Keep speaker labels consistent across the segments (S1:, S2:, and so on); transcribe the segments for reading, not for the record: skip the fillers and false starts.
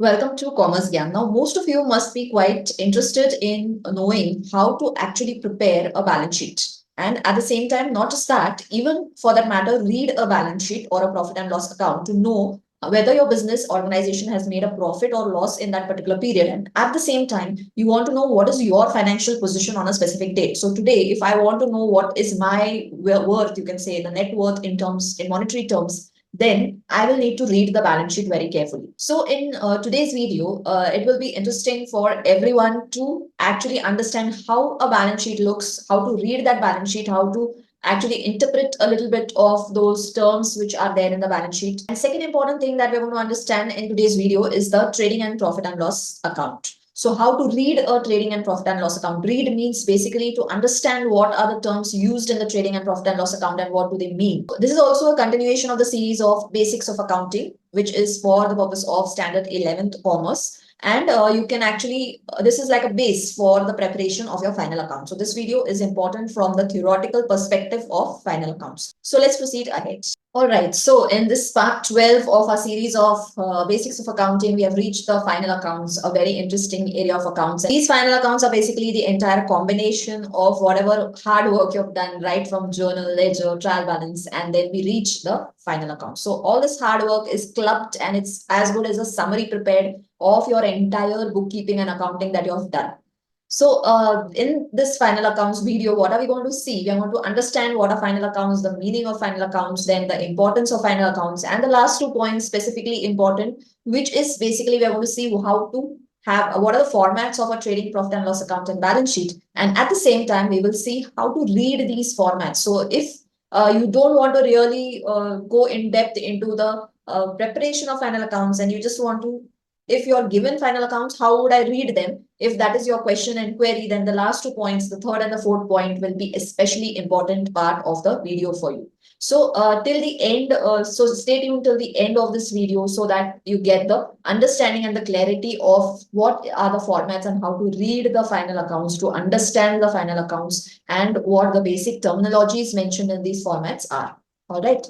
S1: Welcome to Commerce GYAN. Now, most of you must be quite interested in knowing how to actually prepare a balance sheet. And at the same time, not just that, even for that matter, read a balance sheet or a profit and loss account to know whether your business organization has made a profit or loss in that particular period. And at the same time, you want to know what is your financial position on a specific date. So today, if I want to know what is my worth, you can say the net worth in monetary terms, then I will need to read the balance sheet very carefully. So in today's video, it will be interesting for everyone to actually understand how a balance sheet looks, how to read that balance sheet, how to actually interpret a little bit of those terms which are there in the balance sheet. And second important thing that we're going to understand in today's video is the trading and profit and loss account. So how to read a trading and profit and loss account. Read means basically to understand what are the terms used in the trading and profit and loss account and what do they mean. This is also a continuation of the series of basics of accounting, which is for the purpose of standard 11th commerce. And you can actually, this is like a base for the preparation of your final account. So this video is important from the theoretical perspective of final accounts. So let's proceed ahead. All right, so in this part 12 of our series of basics of accounting, we have reached the final accounts, a very interesting area of accounts. And these final accounts are basically the entire combination of whatever hard work you've done, right from journal, ledger, trial balance, and then we reach the final account. So all this hard work is clubbed and it's as good as a summary prepared of your entire bookkeeping and accounting that you have done. So in this final accounts video, what are we going to see? We are going to understand what are final accounts, the meaning of final accounts, then the importance of final accounts, and the last 2 points specifically important, which is basically we are going to see how to have what are the formats of a trading profit and loss account and balance sheet. And at the same time, we will see how to read these formats. So if you don't want to really go in depth into the preparation of final accounts and you just want to, if you're given final accounts, how would I read them? If that is your question and query, then the last 2 points, the third and the fourth point, will be especially important part of the video for you. So till the end, so stay tuned till the end of this video so that you get the understanding and the clarity of what are the formats and how to read the final accounts, to understand the final accounts and what the basic terminologies mentioned in these formats are. All right.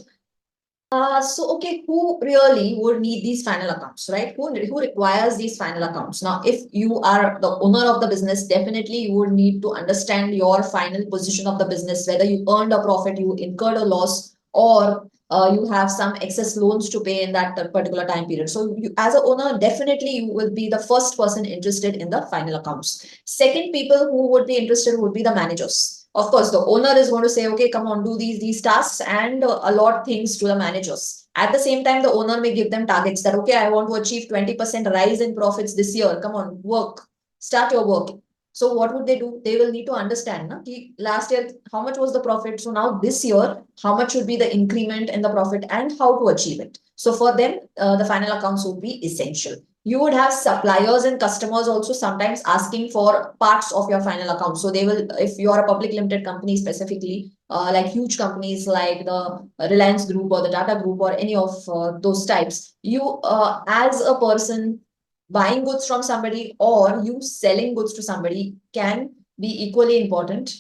S1: Okay, who really would need these final accounts, right? Who requires these final accounts? Now, if you are the owner of the business, definitely you would need to understand your final position of the business, whether you earned a profit, you incurred a loss, or you have some excess loans to pay in that particular time period. So you, as an owner, definitely you will be the first person interested in the final accounts. Second, people who would be interested would be the managers. Of course, the owner is going to say, okay, come on, do these tasks and allot things to the managers. At the same time, the owner may give them targets that, okay, I want to achieve 20% rise in profits this year. Come on, work, start your work. So what would they do? They will need to understand, na, last year, how much was the profit? So now this year, how much should be the increment in the profit and how to achieve it? So for them, the final accounts would be essential. You would have suppliers and customers also sometimes asking for parts of your final account. So they will, if you are a public limited company specifically, like huge companies like the Reliance Group or the Tata Group or any of those types, you as a person buying goods from somebody or you selling goods to somebody can be equally important.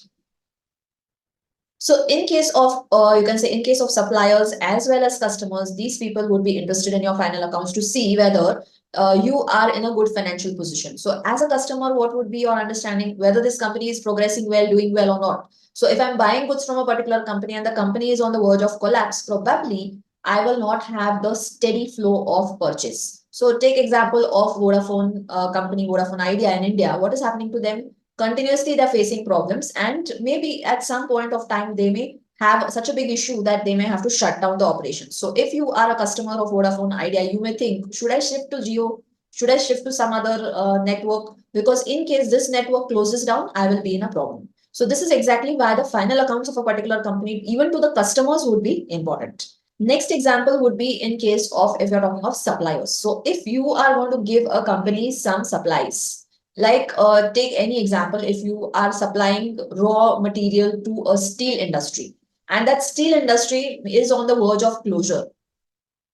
S1: So in case of, you can say in case of suppliers as well as customers, these people would be interested in your final accounts to see whether you are in a good financial position. So as a customer, what would be your understanding whether this company is progressing well, doing well or not? So if I'm buying goods from a particular company and the company is on the verge of collapse, probably I will not have the steady flow of purchase. So take example of Vodafone company, Vodafone Idea in India. What is happening to them? Continuously they're facing problems and maybe at some point of time they may have such a big issue that they may have to shut down the operation. So if you are a customer of Vodafone Idea, you may think, should I shift to Geo? Should I shift to some other network? Because in case this network closes down, I will be in a problem. So this is exactly why the final accounts of a particular company, even to the customers, would be important. Next example would be in case of if you're talking of suppliers. So if you are going to give a company some supplies, like take any example, if you are supplying raw material to a steel industry and that steel industry is on the verge of closure,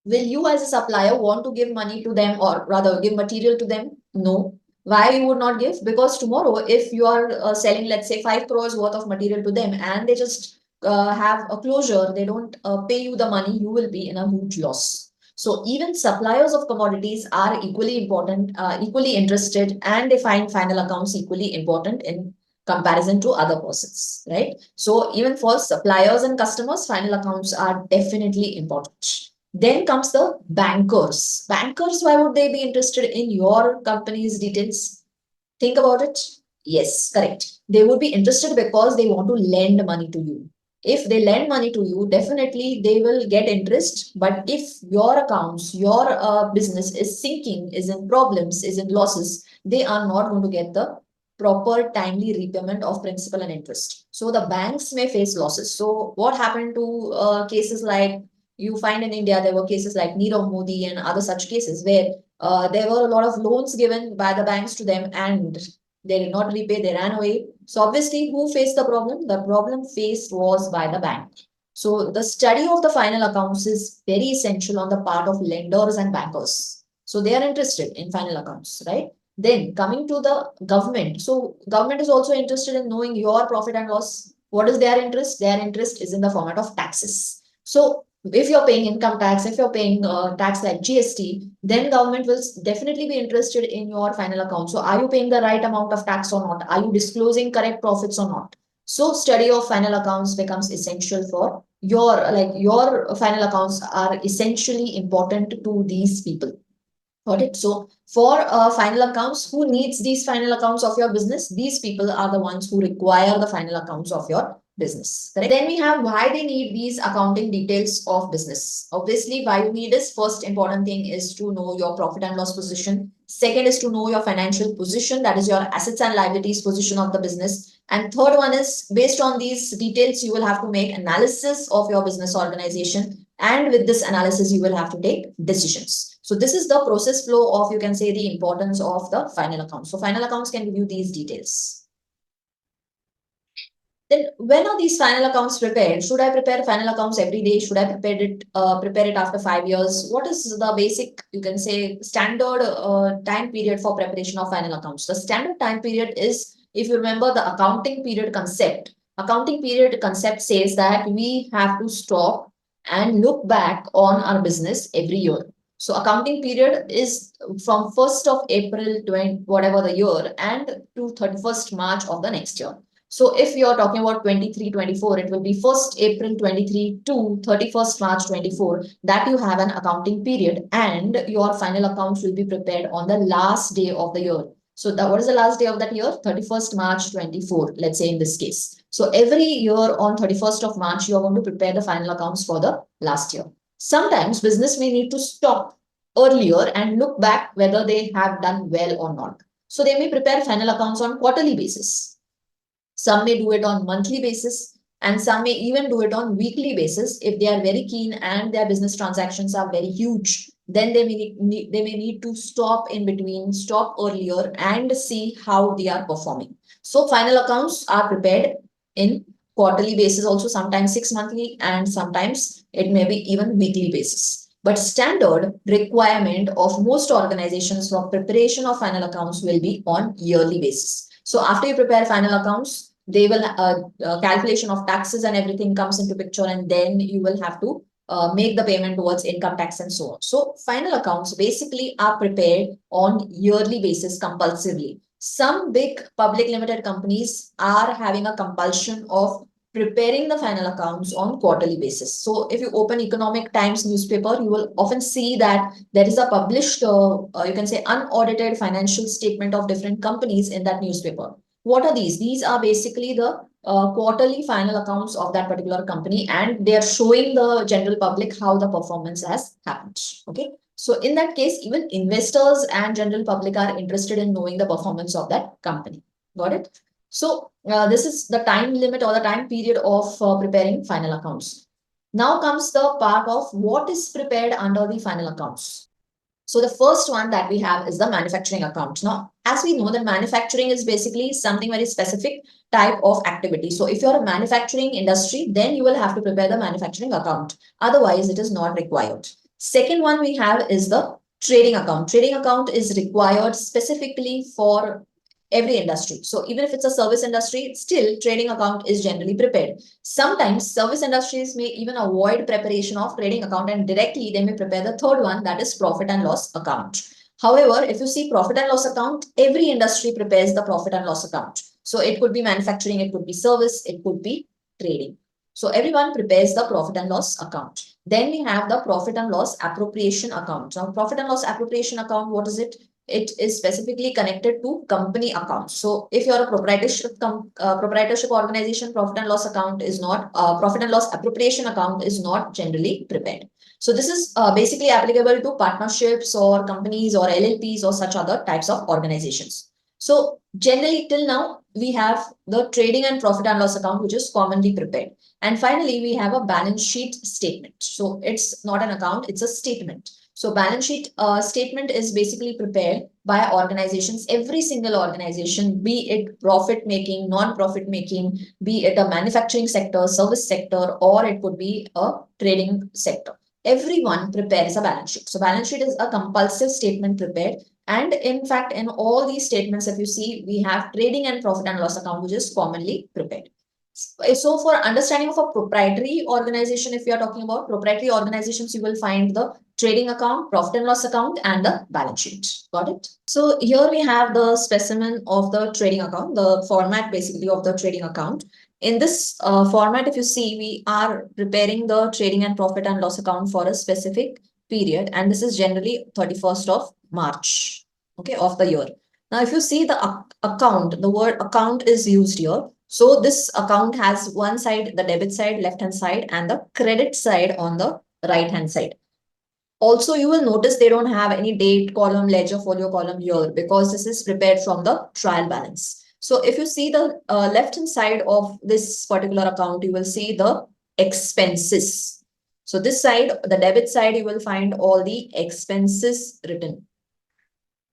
S1: will you as a supplier want to give money to them or rather give material to them? No. Why you would not give? Because tomorrow if you are selling, let's say 5 crores worth of material to them and they just have a closure, they don't pay you the money, you will be in a huge loss. So even suppliers of commodities are equally important, equally interested, and they find final accounts equally important in comparison to other persons, right? So even for suppliers and customers, final accounts are definitely important. Then comes the bankers. Bankers, why would they be interested in your company's details? Think about it. Yes, correct. They would be interested because they want to lend money to you. If they lend money to you, definitely they will get interest. But if your accounts, your business is sinking, is in problems, is in losses, they are not going to get the proper timely repayment of principal and interest. So the banks may face losses. So what happened to cases like you find in India, there were cases like Nirav Modi and other such cases where there were a lot of loans given by the banks to them and they did not repay, they ran away. So obviously, who faced the problem? The problem faced was by the bank. So the study of the final accounts is very essential on the part of lenders and bankers. So they are interested in final accounts, right? Then coming to the government. So government is also interested in knowing your profit and loss. What is their interest? Their interest is in the format of taxes. So if you're paying income tax, if you're paying tax like GST, then government will definitely be interested in your final account. So are you paying the right amount of tax or not? Are you disclosing correct profits or not? So study of final accounts becomes essential for your final accounts are essentially important to these people. Got it. So for final accounts, who needs these final accounts of your business? These people are the ones who require the final accounts of your business. Correct? Then we have why they need these accounting details of business. Obviously, why you need is first important thing is to know your profit and loss position. Second is to know your financial position, that is your assets and liabilities position of the business. And third one is based on these details, you will have to make analysis of your business organization. And with this analysis, you will have to take decisions. So this is the process flow of, you can say, the importance of the final accounts. So final accounts can give you these details. Then when are these final accounts prepared? Should I prepare final accounts every day? Should I prepare it after 5 years? What is the basic, you can say, standard time period for preparation of final accounts? The standard time period is, if you remember the accounting period concept. Accounting period concept says that we have to stop and look back on our business every year. So accounting period is from 1st of April 20, whatever the year, and to 31st March of the next year. So if you're talking about 23-24, it will be 1st April 23 to 31st March 24 that you have an accounting period, and your final accounts will be prepared on the last day of the year. So what is the last day of that year? 31st March 24, let's say in this case. So every year on 31st of March, you are going to prepare the final accounts for the last year. Sometimes business may need to stop earlier and look back whether they have done well or not. So they may prepare final accounts on quarterly basis. Some may do it on monthly basis, and some may even do it on weekly basis. If they are very keen and their business transactions are very huge, then they may need to stop in between, stop earlier, and see how they are performing. So final accounts are prepared in quarterly basis, also sometimes 6 monthly, and sometimes it may be even weekly basis. But standard requirement of most organizations for preparation of final accounts will be on yearly basis. So after you prepare final accounts, they will calculation of taxes and everything comes into picture, and then you will have to make the payment towards income tax and so on. So final accounts basically are prepared on yearly basis compulsively. Some big public limited companies are having a compulsion of preparing the final accounts on quarterly basis. So if you open Economic Times newspaper, you will often see that there is a published, you can say, unaudited financial statement of different companies in that newspaper. What are these? These are basically the quarterly final accounts of that particular company, and they are showing the general public how the performance has happened. Okay. So in that case, even investors and general public are interested in knowing the performance of that company. Got it? So this is the time limit or the time period of preparing final accounts. Now comes the part of what is prepared under the final accounts. So the first one that we have is the manufacturing account. Now, as we know that manufacturing is basically something very specific type of activity. So if you're a manufacturing industry, then you will have to prepare the manufacturing account. Otherwise, it is not required. Second one we have is the trading account. Trading account is required specifically for every industry. So even if it's a service industry, still trading account is generally prepared. Sometimes service industries may even avoid preparation of trading account and directly they may prepare the third one, that is profit and loss account. However, if you see profit and loss account, every industry prepares the profit and loss account. So it could be manufacturing, it could be service, it could be trading. So everyone prepares the profit and loss account. Then we have the profit and loss appropriation account. Now, profit and loss appropriation account, what is it? It is specifically connected to company accounts. So if you're a proprietorship organization, profit and loss account is not, profit and loss appropriation account is not generally prepared. So this is basically applicable to partnerships or companies or LLPs or such other types of organizations. So generally till now, we have the trading and profit and loss account, which is commonly prepared. And finally, we have a balance sheet statement. So it's not an account, it's a statement. So balance sheet statement is basically prepared by organizations, every single organization, be it profit making, non-profit making, be it a manufacturing sector, service sector, or it could be a trading sector. Everyone prepares a balance sheet. So balance sheet is a compulsive statement prepared. And in fact, in all these statements, if you see, we have trading and profit and loss account, which is commonly prepared. So for understanding of a proprietary organization, if you are talking about proprietary organizations, you will find the trading account, profit and loss account, and the balance sheet. Got it? So here we have the specimen of the trading account, the format basically of the trading account. In this format, if you see, we are preparing the trading and profit and loss account for a specific period, and this is generally 31st of March, okay, of the year. Now, if you see the account, the word account is used here. So this account has one side, the debit side, left-hand side, and the credit side on the right-hand side. Also, you will notice they don't have any date column, ledger folio column here because this is prepared from the trial balance. So if you see the left-hand side of this particular account, you will see the expenses. So this side, the debit side, you will find all the expenses written.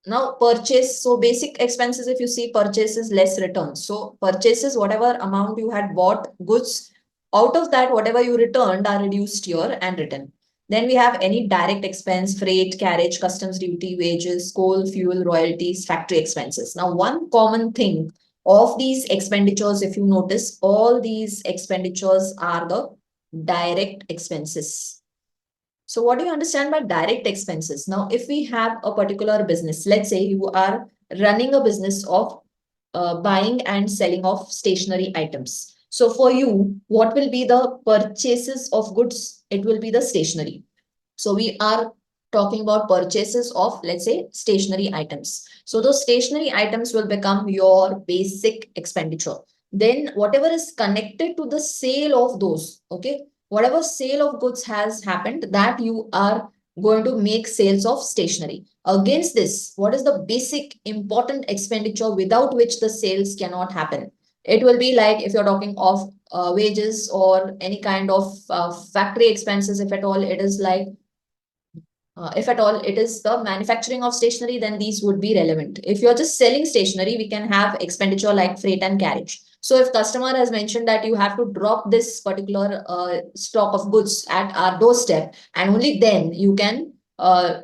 S1: Now purchase, so basic expenses, if you see purchases less returns. So purchases, whatever amount you had bought goods, out of that, whatever you returned are reduced here and written. Then we have any direct expense, freight, carriage, customs duty, wages, coal, fuel, royalties, factory expenses. Now one common thing of these expenditures, if you notice, all these expenditures are the direct expenses. So what do you understand by direct expenses? Now, if we have a particular business, let's say you are running a business of buying and selling of stationery items. So for you, what will be the purchases of goods? It will be the stationery. So we are talking about purchases of, let's say, stationery items. So those stationery items will become your basic expenditure. Then whatever is connected to the sale of those, okay, whatever sale of goods has happened, that you are going to make sales of stationery. Against this, what is the basic important expenditure without which the sales cannot happen? It will be like if you're talking of wages or any kind of factory expenses, if at all it is like if at all it is the manufacturing of stationery, then these would be relevant. If you're just selling stationery, we can have expenditure like freight and carriage. So if customer has mentioned that you have to drop this particular stock of goods at our doorstep, and only then you can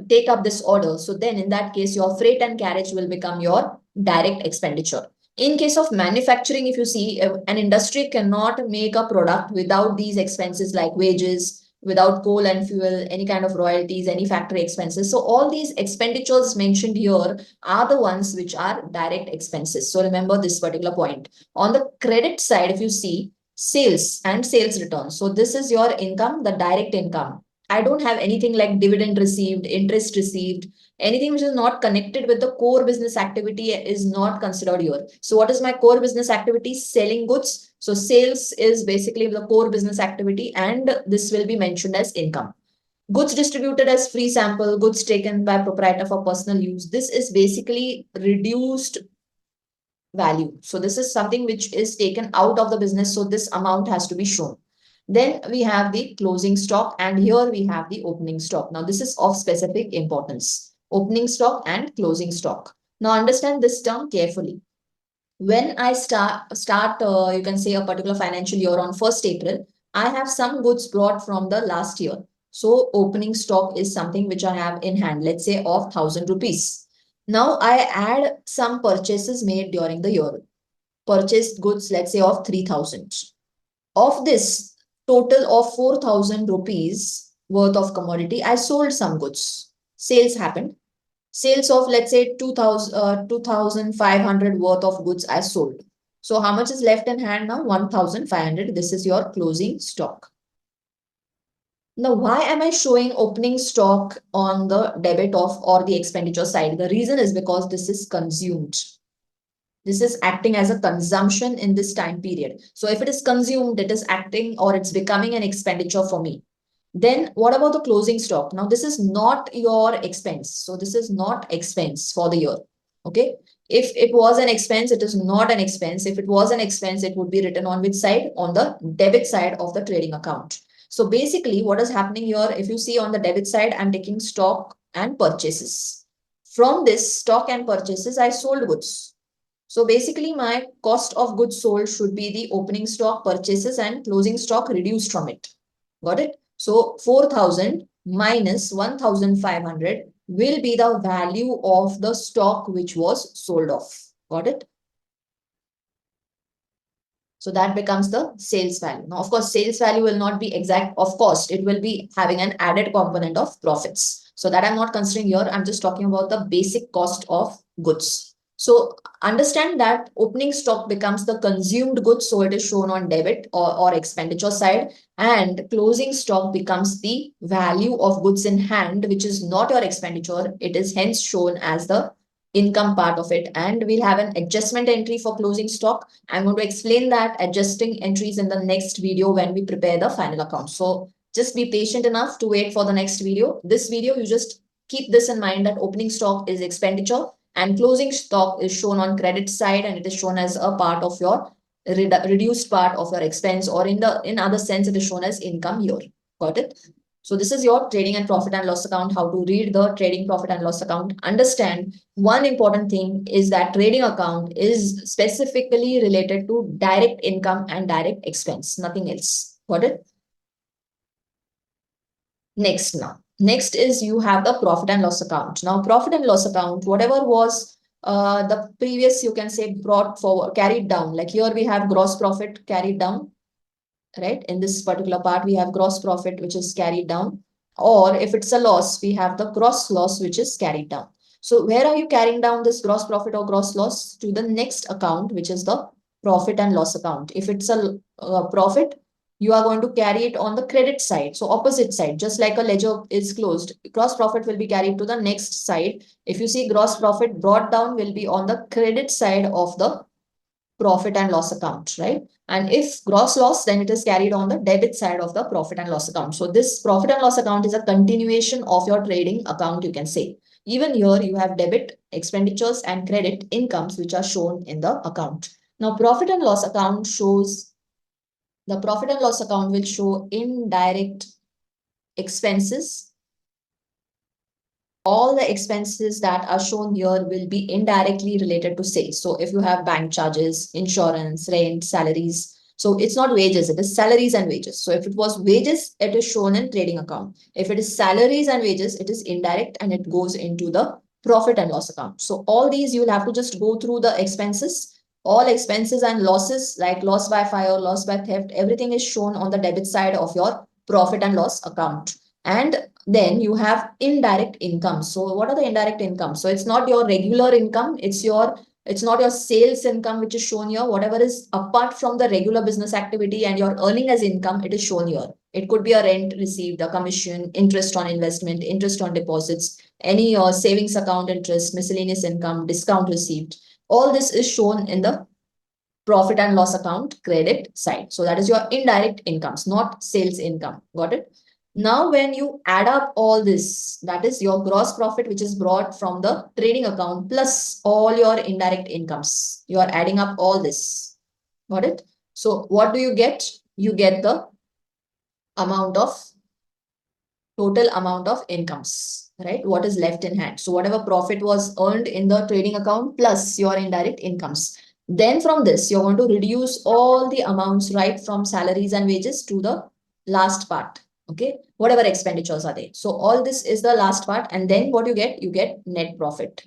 S1: take up this order. So then in that case, your freight and carriage will become your direct expenditure. In case of manufacturing, if you see, an industry cannot make a product without these expenses like wages, without coal and fuel, any kind of royalties, any factory expenses. So all these expenditures mentioned here are the ones which are direct expenses. So remember this particular point. On the credit side, if you see sales and sales returns. So this is your income, the direct income. I don't have anything like dividend received, interest received, anything which is not connected with the core business activity is not considered here. So what is my core business activity? Selling goods. So sales is basically the core business activity, and this will be mentioned as income. Goods distributed as free sample, goods taken by proprietor for personal use. This is basically reduced value. So this is something which is taken out of the business. So this amount has to be shown. Then we have the closing stock, and here we have the opening stock. Now this is of specific importance. Opening stock and closing stock. Now understand this term carefully. When I start you can say a particular financial year on 1st April, I have some goods brought from the last year. So opening stock is something which I have in hand, let's say of 1,000 rupees. Now I add some purchases made during the year. Purchased goods, let's say of 3,000. Of this total of 4,000 rupees worth of commodity, I sold some goods. Sales happened. Sales of, let's say, 2,500 worth of goods I sold. So how much is left in hand now? 1,500. This is your closing stock. Now, why am I showing opening stock on the debit of or the expenditure side? The reason is because this is consumed. This is acting as a consumption in this time period. So if it is consumed, it is acting or it's becoming an expenditure for me. Then what about the closing stock? Now, this is not your expense. So this is not expense for the year. Okay. If it was an expense, it is not an expense. If it was an expense, it would be written on which side? On the debit side of the trading account. So basically, what is happening here, if you see on the debit side, I'm taking stock and purchases. From this stock and purchases, I sold goods. So basically, my cost of goods sold should be the opening stock, purchases, and closing stock reduced from it. Got it? So 4,000 minus 1,500 will be the value of the stock which was sold off. Got it? So that becomes the sales value. Now, of course, sales value will not be exact of cost. It will be having an added component of profits. So that I'm not considering here. I'm just talking about the basic cost of goods. So understand that opening stock becomes the consumed goods. So it is shown on debit or expenditure side, and closing stock becomes the value of goods in hand, which is not your expenditure. It is hence shown as the income part of it. And we'll have an adjustment entry for closing stock. I'm going to explain that adjusting entries in the next video when we prepare the final account. So just be patient enough to wait for the next video. This video, you just keep this in mind that opening stock is expenditure and closing stock is shown on credit side, and it is shown as a part of your reduced part of your expense, or in other sense, it is shown as income here. Got it? So this is your trading and profit and loss account, how to read the trading profit and loss account. Understand one important thing is that trading account is specifically related to direct income and direct expense, nothing else. Got it? Next now. Next is you have the profit and loss account. Now, profit and loss account, whatever was the previous, you can say, brought forward, carried down. Like here we have gross profit carried down, right? In this particular part, we have gross profit, which is carried down. Or if it's a loss, we have the gross loss, which is carried down. So where are you carrying down this gross profit or gross loss? To the next account, which is the profit and loss account. If it's a profit, you are going to carry it on the credit side. So opposite side, just like a ledger is closed, gross profit will be carried to the next side. If you see gross profit brought down will be on the credit side of the profit and loss account, right? And if gross loss, then it is carried on the debit side of the profit and loss account. So this profit and loss account is a continuation of your trading account, you can say. Even here, you have debit expenditures and credit incomes, which are shown in the account. Now, profit and loss account shows, the profit and loss account will show indirect expenses. All the expenses that are shown here will be indirectly related to sales. So if you have bank charges, insurance, rent, salaries, so it's not wages, it is salaries and wages. So if it was wages, it is shown in trading account. If it is salaries and wages, it is indirect and it goes into the profit and loss account. So all these you'll have to just go through the expenses. All expenses and losses like loss by fire, loss by theft, everything is shown on the debit side of your profit and loss account. And then you have indirect income. So what are the indirect income? So it's not your regular income, it's not your sales income which is shown here. Whatever is apart from the regular business activity and you're earning as income, it is shown here. It could be a rent received, a commission, interest on investment, interest on deposits, any savings account interest, miscellaneous income, discount received. All this is shown in the profit and loss account credit side. So that is your indirect incomes, not sales income. Got it? Now, when you add up all this, that is your gross profit, which is brought from the trading account, plus all your indirect incomes. You are adding up all this. Got it? So what do you get? You get the amount of total amount of incomes, right? What is left in hand. So whatever profit was earned in the trading account plus your indirect incomes. Then from this, you're going to reduce all the amounts right from salaries and wages to the last part. Okay, whatever expenditures are there. So all this is the last part. And then what you get net profit.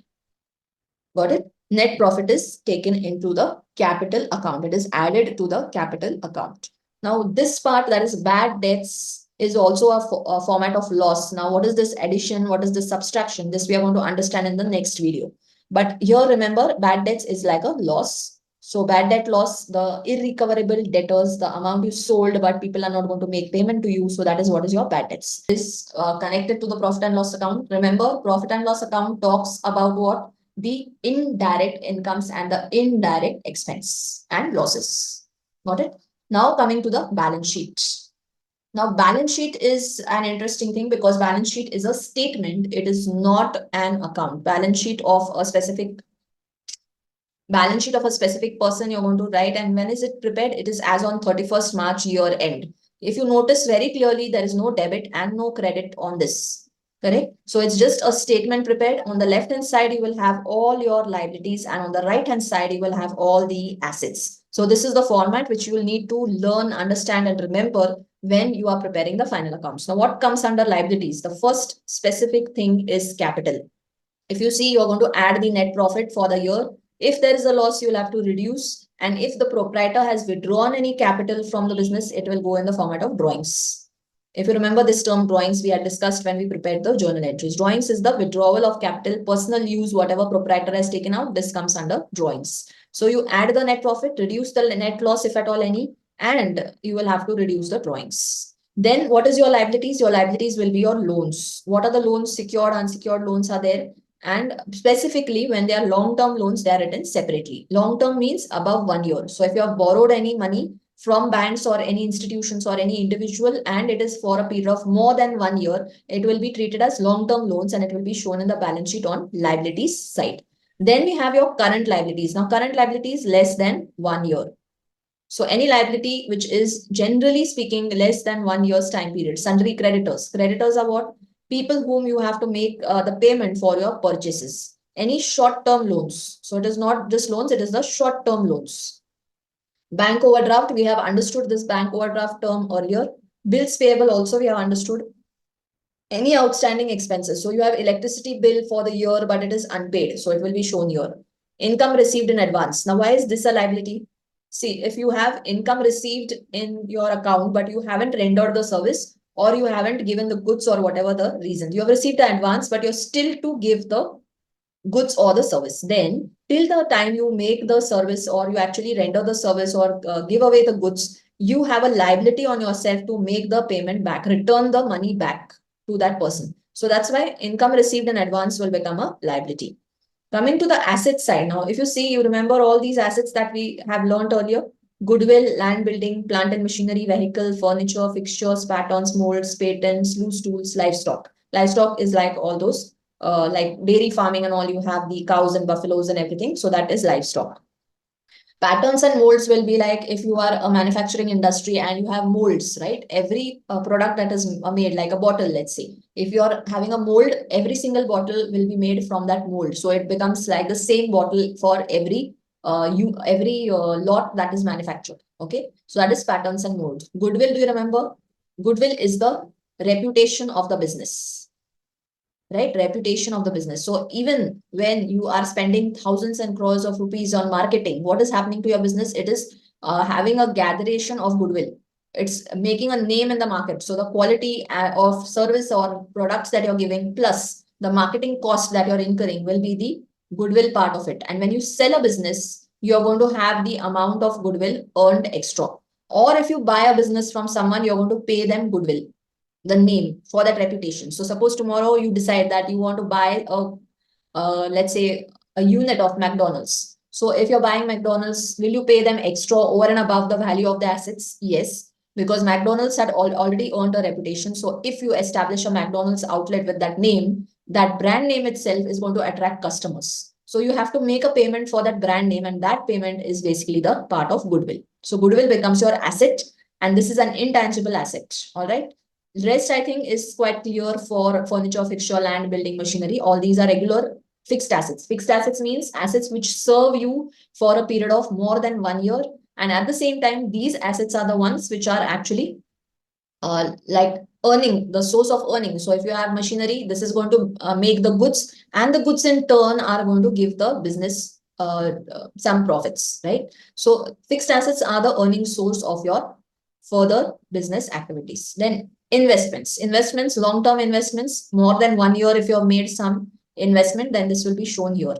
S1: Got it? Net profit is taken into the capital account. It is added to the capital account. Now, this part, that is bad debts, is also a format of loss. Now, what is this addition? What is this subtraction? This we are going to understand in the next video. But here, remember, bad debts is like a loss. So, bad debt loss, the irrecoverable debtors, the amount you sold, but people are not going to make payment to you. So, that is what is your bad debts. This connected to the profit and loss account. Remember, profit and loss account talks about what? The indirect incomes and the indirect expense and losses. Got it? Now coming to the balance sheet. Now, balance sheet is an interesting thing because balance sheet is a statement. It is not an account. Balance sheet of a specific person you're going to write, and when is it prepared? It is as on 31st March year end. If you notice very clearly, there is no debit and no credit on this. Correct? So it's just a statement prepared. On the left hand side, you will have all your liabilities, and on the right hand side, you will have all the assets. So this is the format which you will need to learn, understand, and remember when you are preparing the final accounts. Now, what comes under liabilities? The first specific thing is capital. If you see, you're going to add the net profit for the year. If there is a loss, you'll have to reduce. And if the proprietor has withdrawn any capital from the business, it will go in the format of drawings. If you remember this term drawings, we had discussed when we prepared the journal entries. Drawings is the withdrawal of capital, personal use, whatever proprietor has taken out, this comes under drawings. So you add the net profit, reduce the net loss if at all any, and you will have to reduce the drawings. Then what is your liabilities? Your liabilities will be your loans. What are the loans? Secured, unsecured loans are there. And specifically, when they are long-term loans, they are written separately. Long-term means above 1 year. So if you have borrowed any money from banks or any institutions or any individual, and it is for a period of more than 1 year, it will be treated as long-term loans and it will be shown in the balance sheet on liabilities side. Then we have your current liabilities. Now, current liabilities less than 1 year. So any liability which is generally speaking less than 1 year's time period. Sundry creditors. Creditors are what? People whom you have to make the payment for your purchases. Any short-term loans. So it is not just loans, it is the short-term loans. Bank overdraft, we have understood this bank overdraft term earlier. Bills payable also we have understood. Any outstanding expenses. So you have electricity bill for the year, but it is unpaid. So it will be shown here. Income received in advance. Now, why is this a liability? See, if you have income received in your account, but you haven't rendered the service or you haven't given the goods or whatever the reason, you have received the advance, but you're still to give the goods or the service. Then till the time you make the service or you actually render the service or give away the goods, you have a liability on yourself to make the payment back, return the money back to that person. So that's why income received in advance will become a liability. Coming to the asset side now, if you see, you remember all these assets that we have learned earlier: goodwill, land building, plant and machinery, vehicle, furniture, fixtures, patterns, molds, patents, loose tools, livestock. Livestock is like all those, like dairy farming and all, you have the cows and buffaloes and everything. So that is livestock. Patterns and molds will be like if you are a manufacturing industry and you have molds, right? Every product that is made, like a bottle, let's say, if you are having a mold, every single bottle will be made from that mold. So it becomes like the same bottle for every lot that is manufactured. Okay, so that is patterns and molds. Goodwill, do you remember? Goodwill is the reputation of the business, right? Reputation of the business. So even when you are spending thousands and crores of rupees on marketing, what is happening to your business? It is having a gatheration of goodwill. It's making a name in the market. So the quality of service or products that you're giving plus the marketing cost that you're incurring will be the goodwill part of it. And when you sell a business, you're going to have the amount of goodwill earned extra. Or if you buy a business from someone, you're going to pay them goodwill, the name for that reputation. So suppose tomorrow you decide that you want to buy let's say a unit of McDonald's. So if you're buying McDonald's, will you pay them extra over and above the value of the assets? Yes, because McDonald's had already earned a reputation. So if you establish a McDonald's outlet with that name, that brand name itself is going to attract customers. So you have to make a payment for that brand name, and that payment is basically the part of goodwill. So goodwill becomes your asset, and this is an intangible asset. All right. Rest, I think, is quite clear for furniture, fixture, land, building, machinery. All these are regular fixed assets. Fixed assets means assets which serve you for a period of more than 1 year. And at the same time, these assets are the ones which are actually like earning, the source of earning. So if you have machinery, this is going to make the goods, and the goods in turn are going to give the business some profits, right? So fixed assets are the earning source of your further business activities. Then investments, long-term investments, more than 1 year. If you have made some investment, then this will be shown here.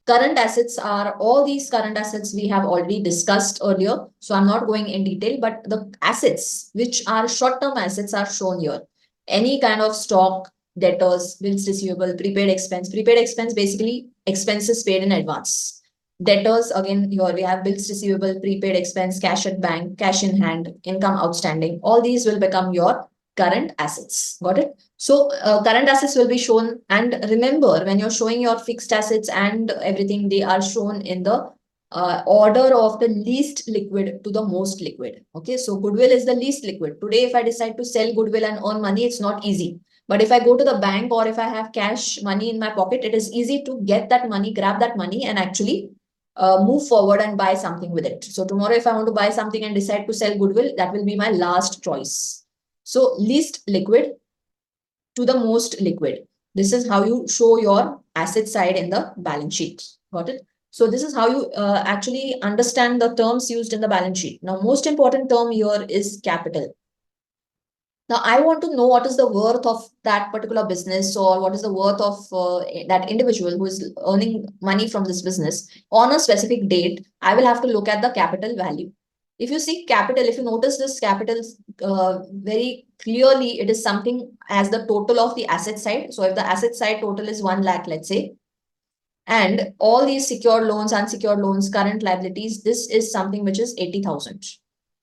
S1: Current assets are all these current assets we have already discussed earlier. So I'm not going in detail, but the assets which are short-term assets are shown here. Any kind of stock, debtors, bills receivable, prepaid expense. Prepaid expense basically expenses paid in advance. Debtors, again, here we have bills receivable, prepaid expense, cash at bank, cash in hand, income outstanding. All these will become your current assets. Got it? So current assets will be shown, and remember, when you're showing your fixed assets and everything, they are shown in the order of the least liquid to the most liquid. Okay, so goodwill is the least liquid. Today, if I decide to sell goodwill and earn money, it's not easy. But if I go to the bank or if I have cash money in my pocket, it is easy to get that money, grab that money, and actually move forward and buy something with it. So tomorrow, if I want to buy something and decide to sell goodwill, that will be my last choice. So least liquid to the most liquid. This is how you show your asset side in the balance sheet. Got it? So this is how you actually understand the terms used in the balance sheet. Now, most important term here is capital. Now, I want to know what is the worth of that particular business, or what is the worth of that individual who is earning money from this business on a specific date. I will have to look at the capital value. If you see capital, if you notice this capital very clearly, it is something as the total of the asset side. So if the asset side total is 1 lakh, let's say, and all these secured loans, unsecured loans, current liabilities, this is something which is 80,000.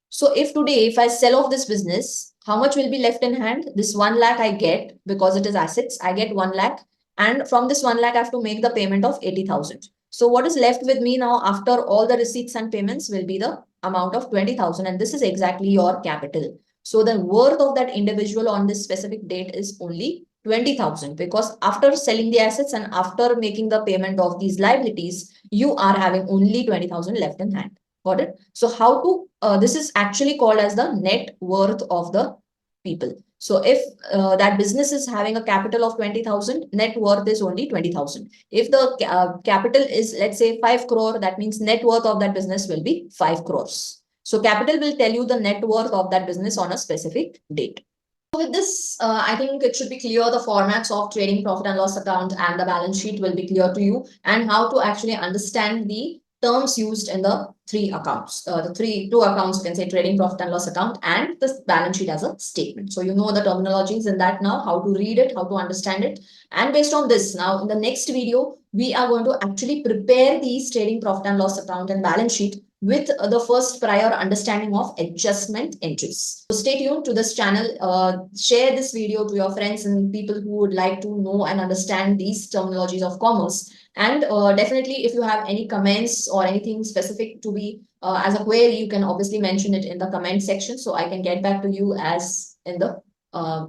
S1: So if today, if I sell off this business, how much will be left in hand? This 1 lakh I get, because it is assets, I get 1 lakh. And from this 1 lakh, I have to make the payment of 80,000. So what is left with me now after all the receipts and payments will be the amount of 20,000. And this is exactly your capital. So the worth of that individual on this specific date is only 20,000, because after selling the assets and after making the payment of these liabilities, you are having only 20,000 left in hand. Got it? So how to, this is actually called as the net worth of the people. So if that business is having a capital of 20,000, net worth is only 20,000. If the capital is, let's say, 5 crore, that means net worth of that business will be 5 crores. So capital will tell you the net worth of that business on a specific date. With this, I think it should be clear the formats of trading profit and loss account and the balance sheet will be clear to you, and how to actually understand the terms used in the three accounts, two accounts, you can say trading profit and loss account and the balance sheet as a statement. So you know the terminologies in that now, how to read it, how to understand it. And based on this, now in the next video, we are going to actually prepare these trading profit and loss account and balance sheet with the first prior understanding of adjustment entries. So stay tuned to this channel. Share this video to your friends and people who would like to know and understand these terminologies of commerce. And definitely, if you have any comments or anything specific to be as a query, you can obviously mention it in the comment section. So I can get back to you as in the,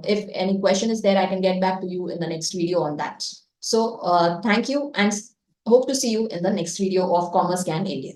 S1: if any question is there, I can get back to you in the next video on that. So thank you, and hope to see you in the next video of Commerce GYAN India.